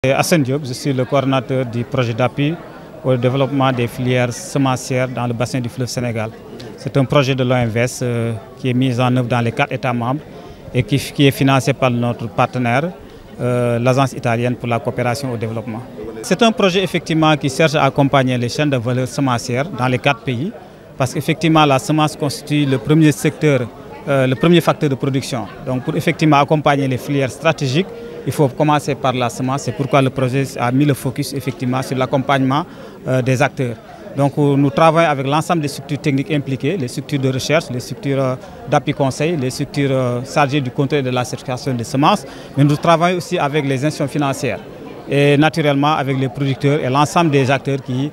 Hassan Diop, je suis le coordonnateur du projet d'appui au développement des filières semencières dans le bassin du fleuve Sénégal. C'est un projet de l'OMVS qui est mis en œuvre dans les 4 États membres et qui est financé par notre partenaire, l'Agence italienne pour la coopération au développement. C'est un projet effectivement qui cherche à accompagner les chaînes de valeur semencières dans les 4 pays parce qu'effectivement la semence constitue le premier secteur, le premier facteur de production. Donc pour effectivement accompagner les filières stratégiques, il faut commencer par la semence. C'est pourquoi le projet a mis le focus effectivement sur l'accompagnement des acteurs. Donc nous travaillons avec l'ensemble des structures techniques impliquées, les structures de recherche, les structures d'appui conseil, les structures chargées du contrôle de la certification des semences, mais nous travaillons aussi avec les institutions financières et naturellement avec les producteurs et l'ensemble des acteurs qui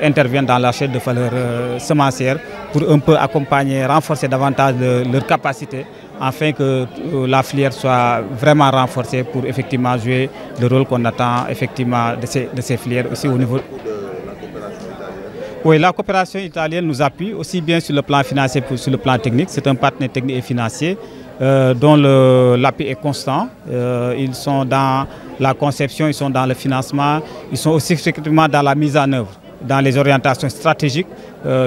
interviennent dans la chaîne de valeur semencière pour un peu accompagner, renforcer davantage leur capacité afin que la filière soit vraiment renforcée pour effectivement jouer le rôle qu'on attend effectivement de ces filières aussi au niveau. Oui, la coopération italienne nous appuie aussi bien sur le plan financier que sur le plan technique. C'est un partenaire technique et financier dont l'appui est constant. Ils sont dans la conception, ils sont dans le financement, ils sont aussi effectivement dans la mise en œuvre, dans les orientations stratégiques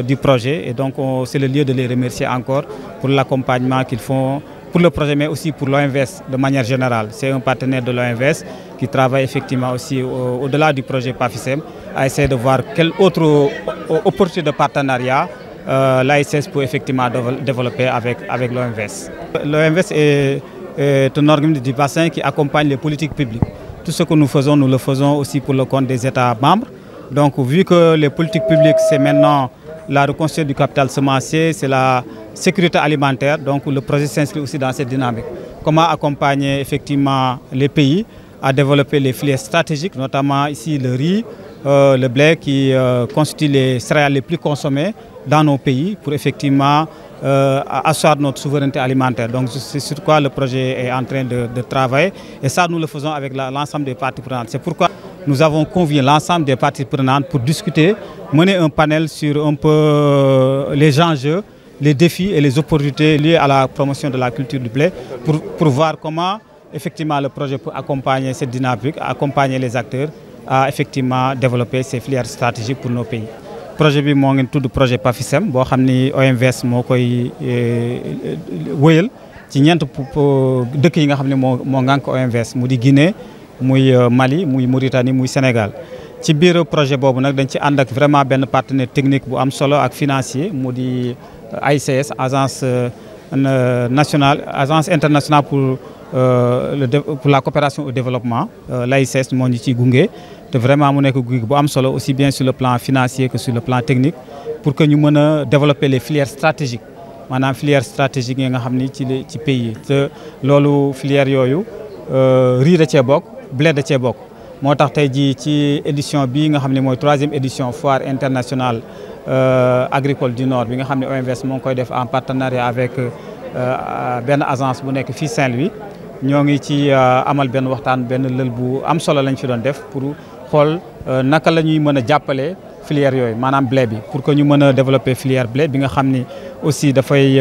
du projet. Et donc c'est le lieu de les remercier encore pour l'accompagnement qu'ils font pour le projet, mais aussi pour l'OMVS de manière générale. C'est un partenaire de l'OMVS qui travaille effectivement aussi au-delà du projet PAFISEM à essayer de voir quelle autre opportunité de partenariat l'ASS peut effectivement développer avec l'OMVS. L'OMVS est un organisme du bassin qui accompagne les politiques publiques. Tout ce que nous le faisons aussi pour le compte des États membres. Donc vu que les politiques publiques, c'est maintenant la reconstruction du capital semencier, c'est la sécurité alimentaire, donc le projet s'inscrit aussi dans cette dynamique. Comment accompagner effectivement les pays à développer les filières stratégiques, notamment ici le riz, le blé qui constituent les céréales les plus consommées dans nos pays pour effectivement asseoir notre souveraineté alimentaire. Donc c'est sur quoi le projet est en train de travailler et ça nous le faisons avec l'ensemble des parties prenantes. C'est pourquoi nous avons convié l'ensemble des parties prenantes pour discuter, mener un panel sur un peu les enjeux, les défis et les opportunités liées à la promotion de la culture du blé pour voir comment effectivement le projet peut accompagner cette dynamique, accompagner les acteurs à effectivement développer ces filières stratégiques pour nos pays. Le projet bi moo ngi tudd projet PAFISEM boo xam ni OMVS moo koy wëyal ci ñeent dëkk yi nga xam ne moo ngànk OMVS mu di Guinée, muy Mali, muy Mauritanie, muy Sénégal. Ci biir projet boobu nag dañ ci ànd ak vraiment benn partenaire technique bu am solo ak financier mu di AICS, agence internationale pour la coopération au développement. L'AICS moo ñu ciy gunge te vraiment mu nekk gunge bu am solo aussi bien sur le plan financier que sur le plan technique pour que ñu mën a développer les filières stratégiques maanaam filières stratégiques yi nga xam ni ci pays yi te loolu filières yooyu riz da cee bokk, blé da cee bokk. moo tax tey jii ci édition bii nga xam ne mooy 3e édition foire internationale agricole du Nord bi nga xam ne OMVS moo ngi koy def en partenariat avec benn agence bu nekk fii Saint-Louis ñoo ngi ci amal benn waxtaan benn lël bu am solo lañ fi doon def pour xool naka la ñuy mën a jàppale filière yooyu maanaam blé bi pour que ñu mën a développer filière blé bi nga xam ni aussi dafay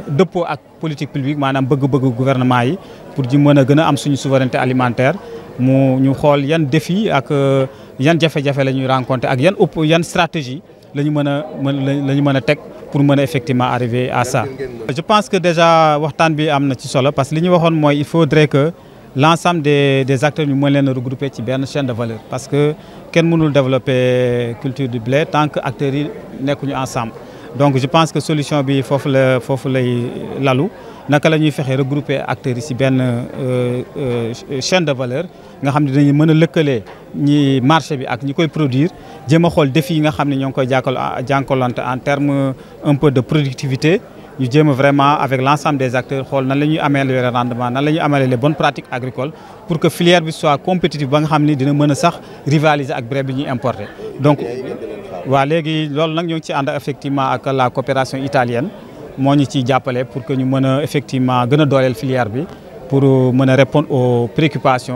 dëppoo ak politique publique maanaam bëgg-bëgg gouvernement yi pour ñu mën a gën a am suñu souveraineté alimentaire ñu xool yan défi ak yan jafe-jafe la ñuy rencontrer ak yan stratégie la ñu mën a teg pour mën a effectivement arriver à ça. Je pense que déjà waxtaan bi am na ci solo parce que li ñu waxoon mooy il faudrait que l'ensemble des acteurs ñu mën leen a regrouper ci benn chaîne de valeur parce que kenn mënul développer culture du blé tant que acteurs yi nekkuñu ensemble. Donc je pense que solution bi foofu lay lalu naka la ñuy fexe regrouper acteurs yi ci benn chaîne de valeur nga xam ne dinañu mën a lëkkale ñi marché bi ak ñi koy produire jéem a xool défis yi nga xam ne ñoo ngi koy jànkuwante en terme un peu de productivité ñu jéem a vraiment avec l'ensemble des acteurs xool nan la ñuy améliorer rendement nan la ñuy améliorer les bonnes pratiques agricoles pour que filière bi soit compétitive ba nga xam ni dina mën a sax rivaliser ak blé bi ñuy importer. Donc waaw léegi loolu nag ñoo ngi ci ànd effectivement ak la coopération italienne moo ñu ciy jàppale pour que ñu mën a effectivement gën a dooleel filière bi pour mën a répondre aux préoccupations